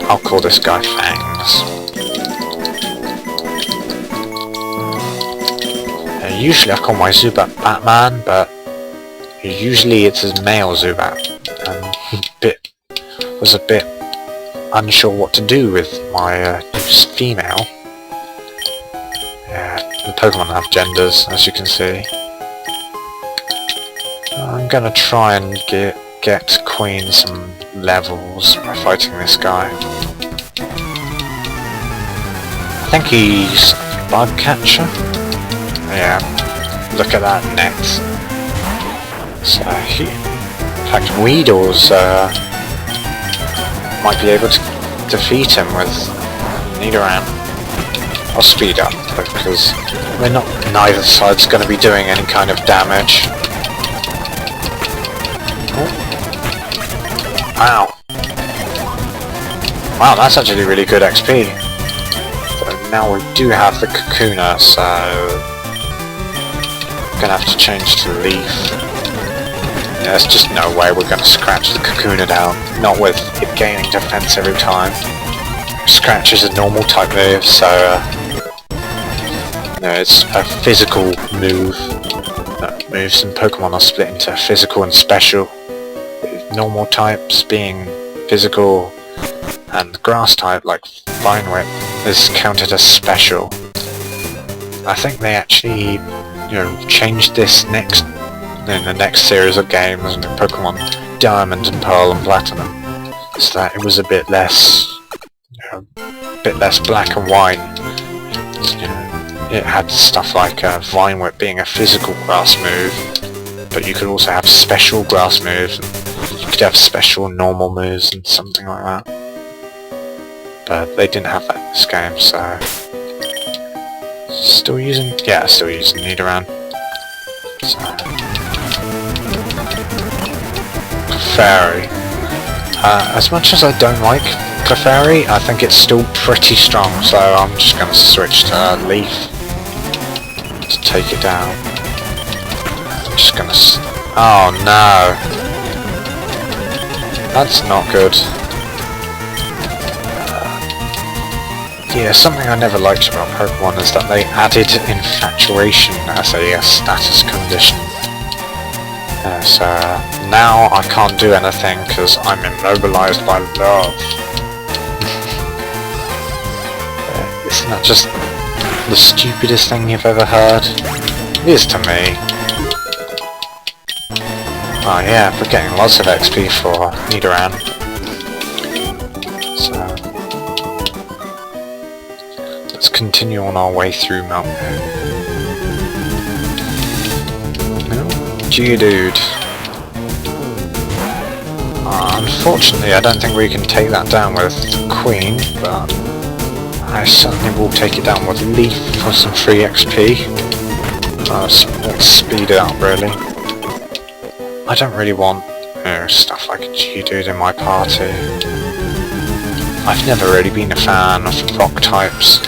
I'll call this guy Fangs. Usually I call my Zubat Batman, but usually it's his male Zubat, and was a bit unsure what to do with my female. Yeah, the Pokemon have genders, as you can see. I'm gonna try and get Queen some levels by fighting this guy. I think he's Bug Catcher. Yeah, look at that net. So in fact, Weedles might be able to defeat him with Nidoran. I'll speed up because neither side's going to be doing any kind of damage. Oh. Wow. Wow, that's actually really good XP. So now we do have the Kakuna, so I'm gonna have to change to Leaf. Yeah, there's just no way we're gonna scratch the Kakuna down. Not with it gaining defense every time. Scratch is a normal type move, so no, it's a physical move. Moves in Pokemon are split into physical and special. Normal types being physical, and the grass type, like Vine Whip, is counted as special. I think they actually, changed this in the next series of games in Pokemon Diamond and Pearl and Platinum, so that it was a bit less, black and white. It had stuff like Vine Whip being a physical grass move, but you could also have special grass moves. You could have special normal moves and something like that. But they didn't have that in this game, so... Still using Nidoran. So... Clefairy. As much as I don't like Clefairy, I think it's still pretty strong, so I'm just going to switch to Leaf to take it down. I'm just going to... Oh no! That's not good. Yeah, something I never liked about Pokemon is that they added infatuation as a status condition. So now I can't do anything because I'm immobilized by love. Isn't that just the stupidest thing you've ever heard? It is to me. Oh yeah, we're getting lots of XP for Nidoran. So let's continue on our way through Mount Moon. Geodude. Unfortunately, I don't think we can take that down with Queen, but I certainly will take it down with Leaf for some free XP. Let's speed it up, really. I don't really want stuff like a Geodude in my party. I've never really been a fan of rock types.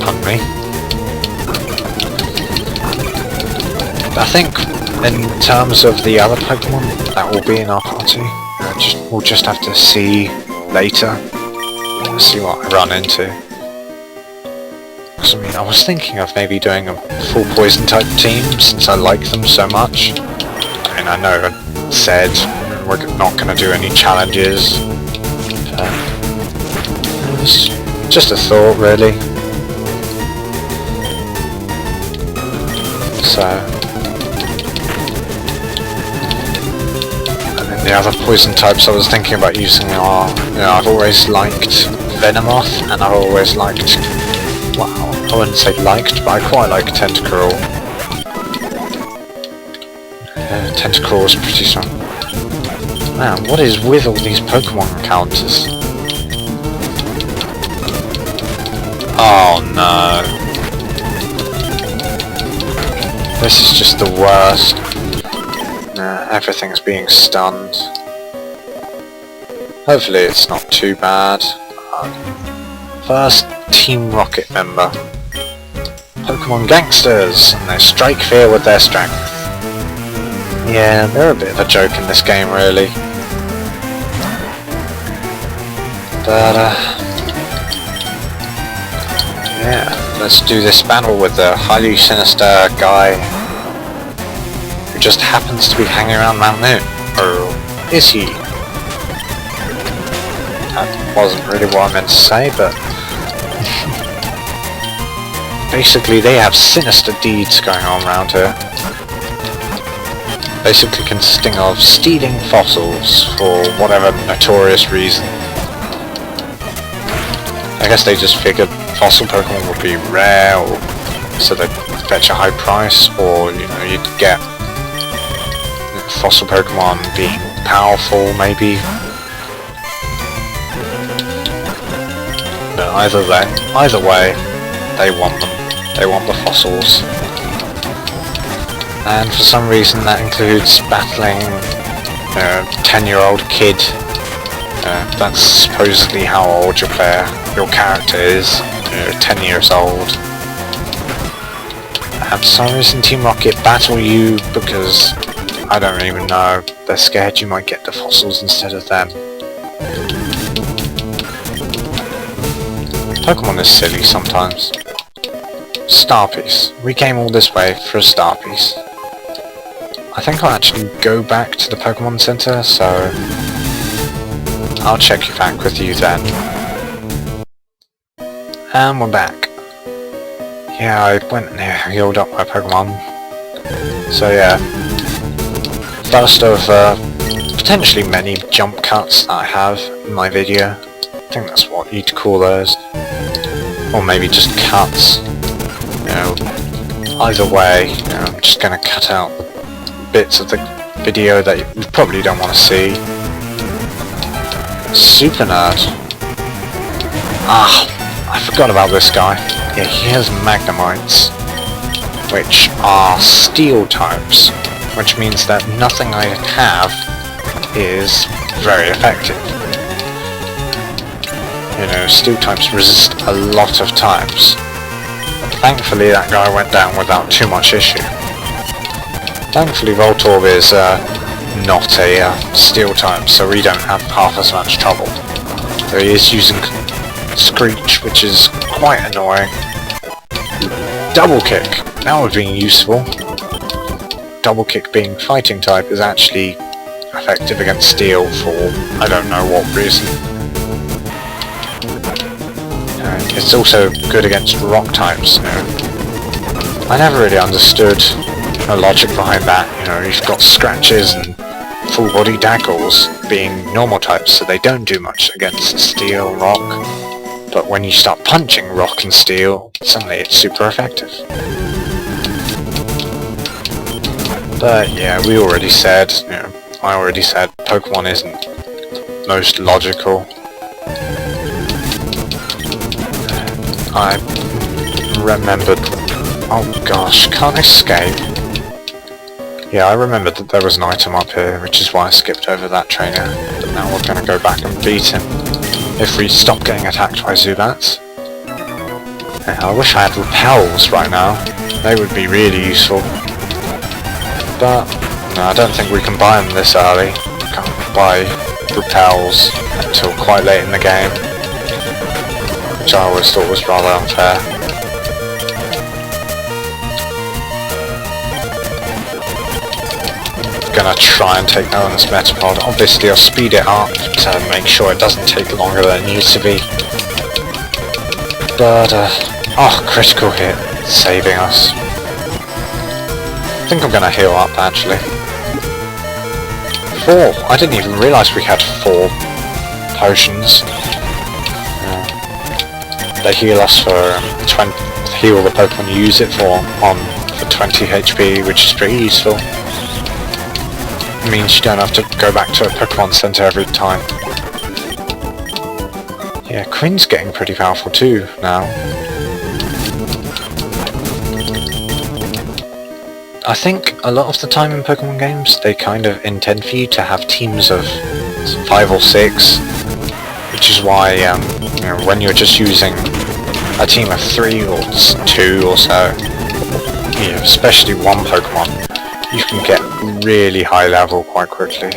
Pardon me. I think in terms of the other Pokemon that will be in our party, we'll just have to see later. See what I run into. Because I was thinking of maybe doing a full poison type team since I like them so much. I know I said we're not going to do any challenges. It's just a thought, really. So, and then the other poison types I was thinking about using are, I've always liked Venomoth, and I've always liked, well, I wouldn't say liked, but I quite like Tentacruel. Tentacruel is pretty strong. Man, what is with all these Pokemon encounters? Oh no. This is just the worst. Everything's being stunned. Hopefully it's not too bad. First Team Rocket member. Pokemon gangsters, and they strike fear with their strength. Yeah, they're a bit of a joke in this game, really. But, yeah, let's do this battle with the highly sinister guy who just happens to be hanging around Mount Moon. Or is he? That wasn't really what I meant to say, but... basically, they have sinister deeds going on around here. Basically consisting of stealing fossils for whatever notorious reason. I guess they just figured fossil Pokemon would be rare, or so they'd fetch a high price, or, you know, you'd get fossil Pokemon being powerful, maybe. But either way, they want them. They want the fossils. And for some reason that includes battling a 10-year-old kid. That's supposedly how old your character is, 10 years old. And for some reason Team Rocket battle you because, I don't even know, they're scared you might get the fossils instead of them. Pokemon is silly sometimes. Star Piece. We came all this way for a Star Piece. I think I'll actually go back to the Pokemon Center, so I'll check you back with you then. And we're back. Yeah, I went and healed up my Pokemon. So yeah, first of potentially many jump cuts that I have in my video. I think that's what you'd call those. Or maybe just cuts. You know, either way, you know, I'm just gonna cut out bits of the video that you probably don't want to see. Super Nerd. Ah, I forgot about this guy. Yeah, he has Magnemites, which are steel types, which means that nothing I have is very effective. You know, steel types resist a lot of types. Thankfully that guy went down without too much issue. Thankfully Voltorb is not a steel type, so we don't have half as much trouble. So he is using Screech, which is quite annoying. Double Kick! That would be useful. Double Kick being fighting type is actually effective against steel for I don't know what reason. It's also good against rock types. You know. I never really understood the logic behind that. You know, you've got Scratches and full body Daggles being normal types, so they don't do much against steel, rock. But when you start punching rock and steel, suddenly it's super effective. But yeah, we already said, you know, I already said Pokemon isn't most logical. I remembered... oh gosh, can't escape. Yeah, I remembered that there was an item up here, which is why I skipped over that trainer. But now we're going to go back and beat him. If we stop getting attacked by Zubats. Yeah, I wish I had repels right now. They would be really useful. But, no, I don't think we can buy them this early. We can't buy repels until quite late in the game. Which I always thought was rather unfair. Gonna try and take that on this Metapod. Obviously I'll speed it up to make sure it doesn't take longer than it needs to be. But, oh, critical hit, saving us. I think I'm gonna heal up actually. 4! I didn't even realise we had 4 potions. They heal us for 20, heal the Pokemon you use it for 20 HP, which is pretty useful. It means you don't have to go back to a Pokemon Center every time. Yeah, Quinn's getting pretty powerful too now. I think a lot of the time in Pokemon games they kind of intend for you to have teams of 5 or 6, which is why you know, when you're just using a team of 3 or 2 or so, you know, especially one Pokemon, you can get really high level quite quickly.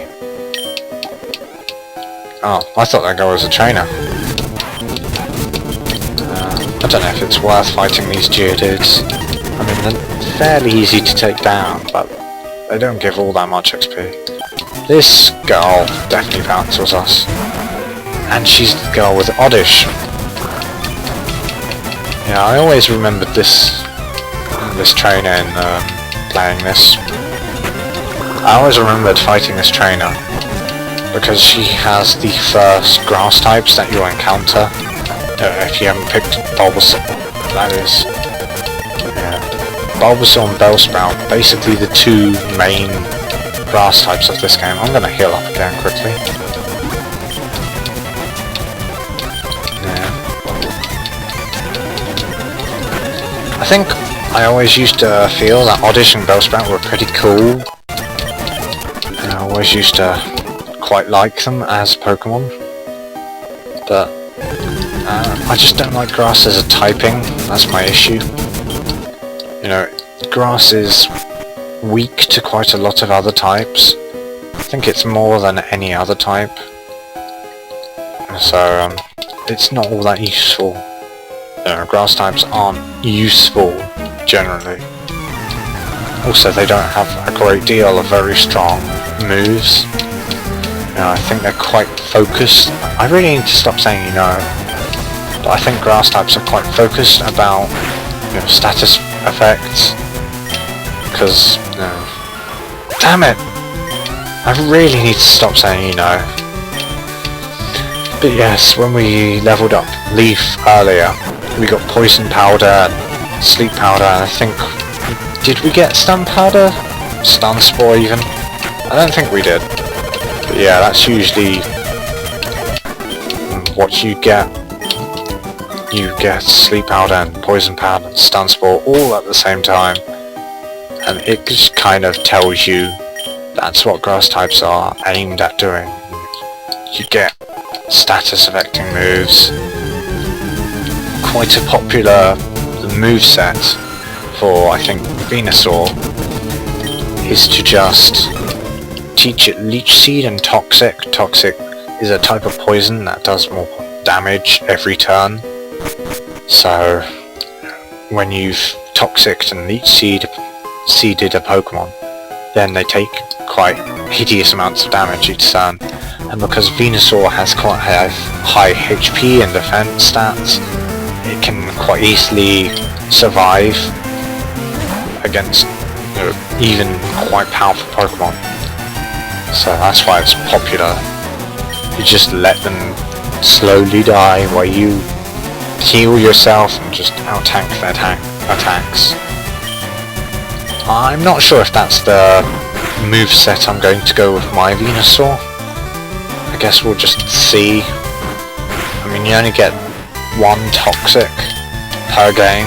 Oh, I thought that guy was a trainer. I don't know if it's worth fighting these Geodudes. I mean, they're fairly easy to take down, but they don't give all that much XP. This girl definitely bounces us. And she's the girl with Oddish. Yeah, I always remembered this trainer in playing this. I always remembered fighting this trainer because she has the first grass types that you'll encounter. If you haven't picked Bulbasaur, that is. Yeah. Bulbasaur and Bellsprout, basically the 2 main grass types of this game. I'm gonna heal up again quickly. Yeah. I think I always used to feel that Oddish and Bellsprout were pretty cool. And I always used to quite like them as Pokemon. But I just don't like grass as a typing, that's my issue. You know, grass is weak to quite a lot of other types. I think it's more than any other type. So, it's not all that useful. You know, grass types aren't useful, generally. Also, they don't have a great deal of very strong moves. You know, I think they're quite focused. I really need to stop saying, you know. I think grass types are quite focused about, you know, status effects, because, you know, damn it, I really need to stop saying, you know. But yes, when we leveled up Leaf earlier, we got Poison Powder and Sleep Powder, and I think, did we get Stun Powder? Stun Spore even? I don't think we did. But yeah, that's usually what you get. You get Sleep Powder and Poison Powder and Stun Spore all at the same time, and it just kind of tells you that's what grass types are aimed at doing. You get status affecting moves. Quite a popular moveset for, I think, Venusaur is to just teach it Leech Seed and Toxic. Toxic is a type of poison that does more damage every turn. So, when you've Toxic and Leech Seeded a Pokemon, then they take quite hideous amounts of damage each turn. And because Venusaur has quite high HP and defense stats, it can quite easily survive against, you know, even quite powerful Pokemon. So that's why it's popular. You just let them slowly die while you heal yourself and just out-tank their attacks. I'm not sure if that's the moveset I'm going to go with my Venusaur. I guess we'll just see. I mean, you only get 1 Toxic per game,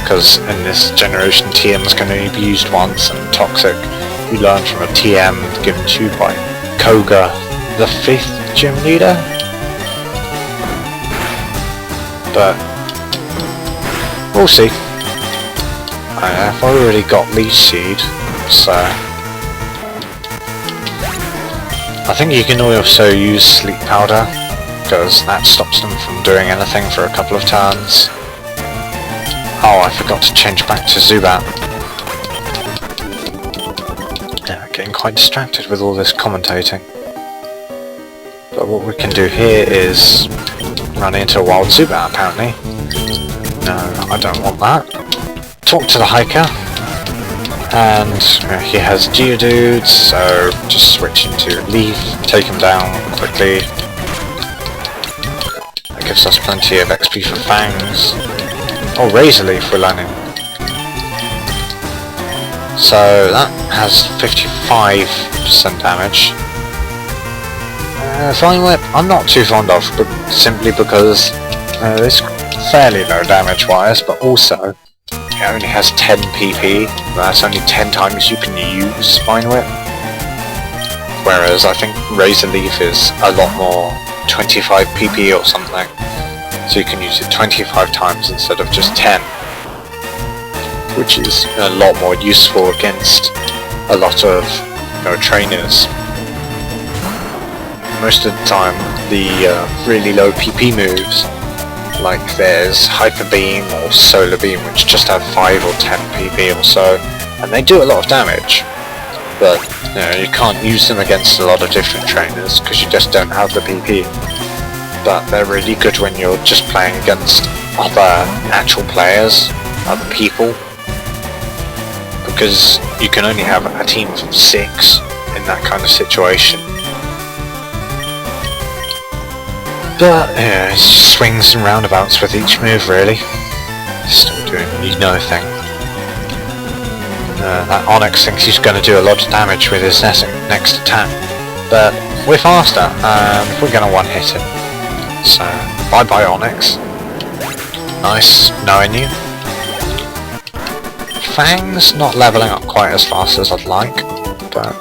because in this generation TM is going to be used once, and Toxic you learn from a TM given to you by Koga, the 5th gym leader. But we'll see. I've already got Leech Seed, so I think you can also use Sleep Powder, because that stops them from doing anything for a couple of turns. Oh, I forgot to change back to Zubat. Yeah, getting quite distracted with all this commentating. But what we can do here is run into a wild Zubat, apparently. No, I don't want that. Talk to the hiker. And he has Geodudes, so just switch into Leaf, take him down quickly. That gives us plenty of XP for Fangs. Oh, Razor Leaf we're learning. So that has 55% damage. Flying Whip I'm not too fond of, but simply because it's fairly low damage wise, but also it only has 10 PP, that's only 10 times you can use Spine Whip. Whereas I think Razor Leaf is a lot more, 25 PP or something. so you can use it 25 times instead of just 10, which is a lot more useful against a lot of trainers. Most of the time the really low PP moves, like there's Hyper Beam or Solar Beam, which just have 5 or 10 PP or so, and they do a lot of damage, but you can't use them against a lot of different trainers because you just don't have the PP. But they're really good when you're just playing against other actual players, other people, because you can only have a team of 6 in that kind of situation. But yeah, it's just swings and roundabouts with each move really. Still doing the thing. That Onyx thinks he's going to do a lot of damage with his next attack, but we're faster and we're going to one-hit him. So, bye bye Onyx. Nice knowing you. Fang's not leveling up quite as fast as I'd like, but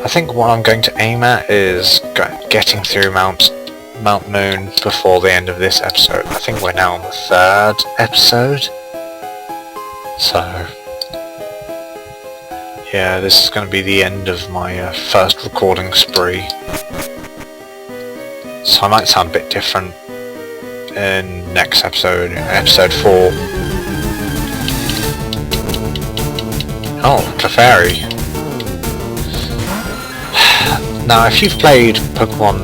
I think what I'm going to aim at is getting through Mount Moon before the end of this episode. I think we're now on the 3rd episode. So, yeah, this is going to be the end of my first recording spree. So I might sound a bit different in next episode, episode 4. Oh, Clefairy. Now, if you've played Pokemon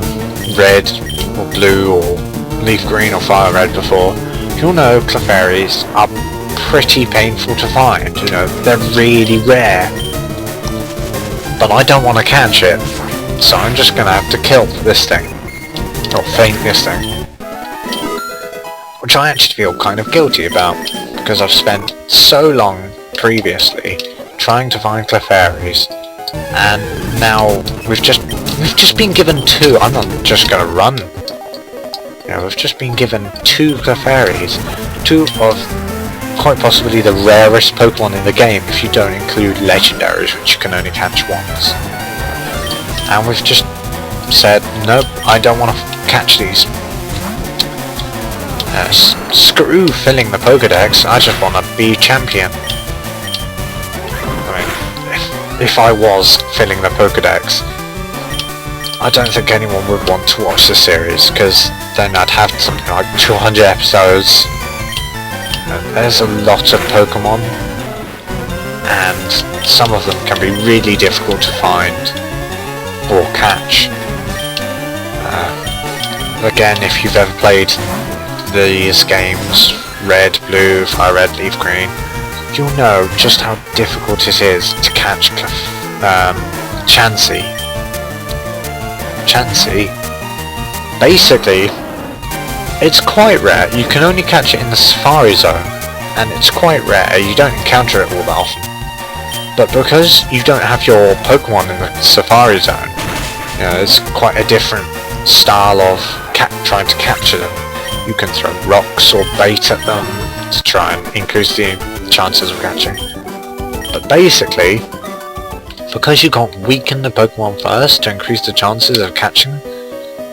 Red or Blue or Leaf Green or Fire Red before, you'll know Clefairies are pretty painful to find. They're really rare. But I don't want to catch it, so I'm just going to have to kill this thing. Or faint this thing. Which I actually feel kind of guilty about, because I've spent so long previously trying to find Clefairies, and now we've just been given 2. I'm not just going to run. We've just been given 2 Clefairies, 2 of quite possibly the rarest Pokemon in the game if you don't include legendaries, which you can only catch once. And we've just said, nope, I don't want to catch these. Screw filling the Pokedex, I just want to be champion. I mean, if I was filling the Pokedex, I don't think anyone would want to watch the series, because then I'd have something like 200 episodes. There's a lot of Pokemon, and some of them can be really difficult to find or catch. Again, if you've ever played these games, Red, Blue, Fire Red, Leaf Green, you'll know just how difficult it is to catch Chansey. Chansey, basically, it's quite rare. You can only catch it in the Safari Zone, and it's quite rare. You don't encounter it all that often. But because you don't have your Pokemon in the Safari Zone, it's quite a different style of trying to capture them. You can throw rocks or bait at them to try and increase the chances of catching. But basically, because you can't weaken the Pokemon first to increase the chances of catching them,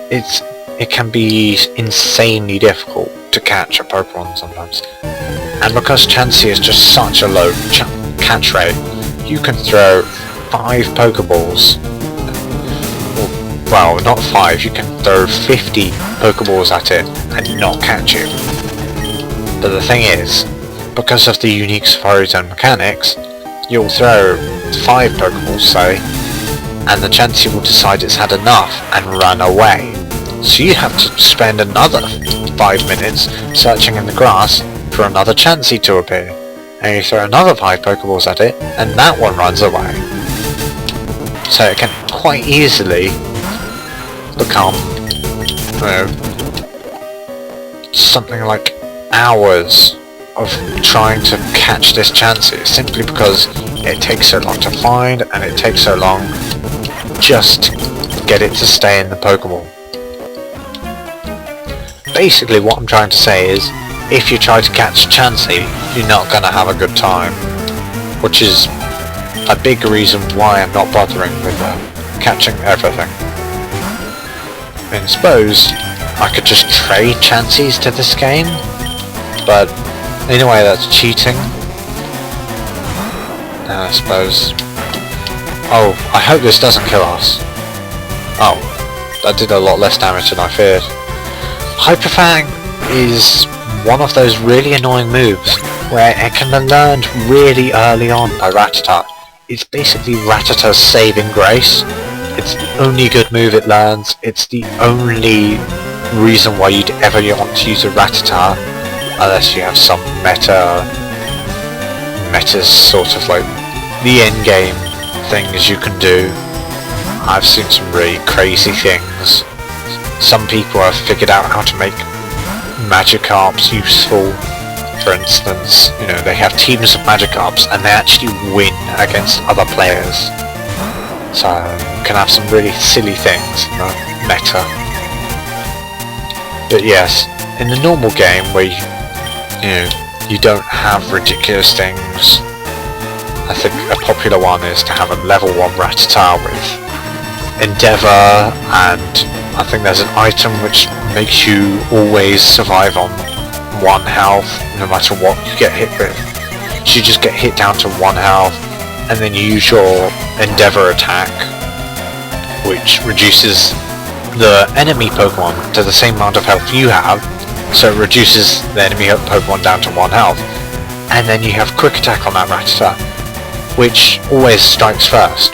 it can be insanely difficult to catch a Pokemon sometimes. And because Chansey is just such a low catch rate, you can throw 5 Pokeballs. Well, not 5, you can throw 50 Pokeballs at it and not catch it. But the thing is, because of the unique Safari Zone mechanics, you'll throw 5 Pokeballs, say, and the Chansey will decide it's had enough and run away. So you have to spend another 5 minutes searching in the grass for another Chansey to appear. And you throw another 5 Pokeballs at it, and that one runs away. So it can quite easily become, something like hours of trying to catch this Chansey, simply because it takes so long to find, and it takes so long just to get it to stay in the Pokeball. Basically what I'm trying to say is, if you try to catch Chansey, you're not going to have a good time, which is a big reason why I'm not bothering with catching everything. I suppose I could just trade chances to this game, but in a way that's cheating. I suppose. Oh, I hope this doesn't kill us. Oh, that did a lot less damage than I feared. Hyperfang is one of those really annoying moves where it can be learned really early on by Rattata. It's basically Rattata's saving grace. It's the only good move it learns. It's the only reason why you'd ever want to use a Rattata, unless you have some metas sort of like the end game things you can do. I've seen some really crazy things. Some people have figured out how to make Magikarps useful. For instance, you know, they have teams of Magikarps and they actually win against other players. So you can have some really silly things in the meta. But yes, in the normal game where you don't have ridiculous things, I think a popular one is to have a level 1 Rattata with Endeavour, and I think there's an item which makes you always survive on 1 health no matter what you get hit with. So you just get hit down to 1 health and then you use your Endeavour attack, which reduces the enemy Pokemon to the same amount of health you have, so it reduces the enemy Pokemon down to 1 health, and then you have quick attack on that Rattata, which always strikes first.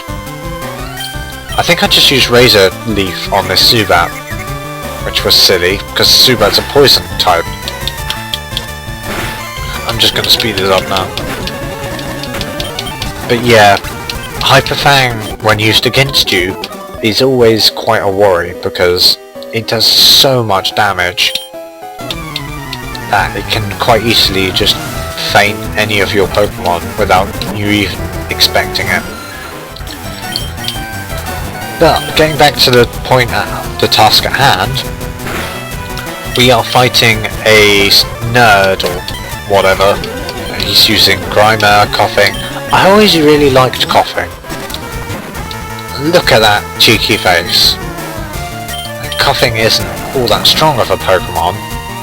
I think I just used Razor Leaf on this Zubat, which was silly, because Zubat's a poison type. I'm just going to speed it up now. But yeah, Hyperfang, when used against you, is always quite a worry, because it does so much damage that it can quite easily just feint any of your Pokemon without you even expecting it. But getting back to the point at the task at hand, we are fighting a nerd or whatever. He's using Grimer, Coughing. I always really liked Coughing. Look at that cheeky face. Coughing isn't all that strong of a Pokemon,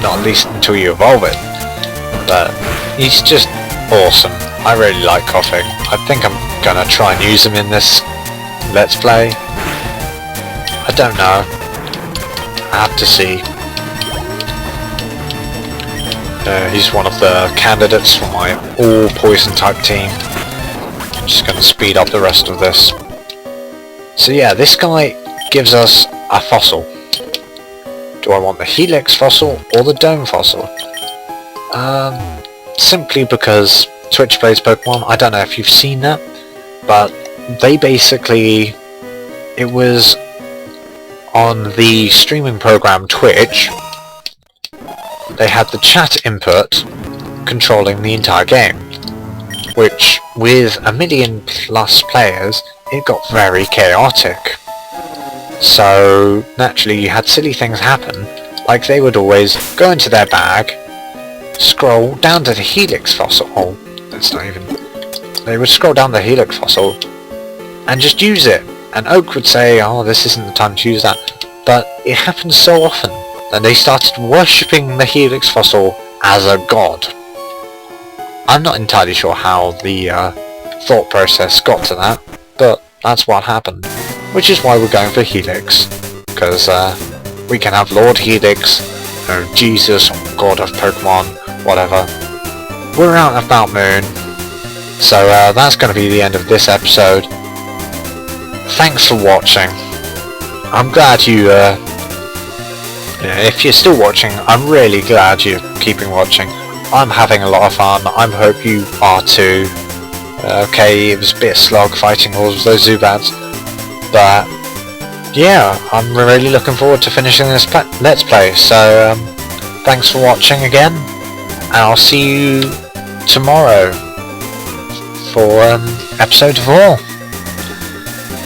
not at least until you evolve it, but he's just awesome. I really like Coughing. I think I'm gonna try and use him in this Let's Play. I don't know. I have to see. He's one of the candidates for my all poison type team. I'm just gonna speed up the rest of this. So yeah, this guy gives us a fossil. Do I want the Helix fossil or the Dome fossil? Simply because Twitch plays Pokemon. I don't know if you've seen that, but they basically, it was on the streaming program Twitch, they had the chat input controlling the entire game, which with 1 million plus players, it got very chaotic. So naturally you had silly things happen, like they would always go into their bag, scroll down to the Helix fossil, oh, that's not even, they would scroll down the Helix fossil and just use it, and Oak would say, oh, this isn't the time to use that, but it happened so often that they started worshipping the Helix fossil as a god. I'm not entirely sure how the thought process got to that, but that's what happened. Which is why we're going for Helix, because we can have Lord Helix, or Jesus, or God of Pokemon, whatever. We're out of Mount Moon, so that's going to be the end of this episode. Thanks for watching. I'm glad you, if you're still watching, I'm really glad you're keeping watching. I'm having a lot of fun. I hope you are too. Okay, it was a bit slog fighting all of those Zubats, but yeah, I'm really looking forward to finishing this Let's Play. So thanks for watching again, and I'll see you tomorrow for episode 4.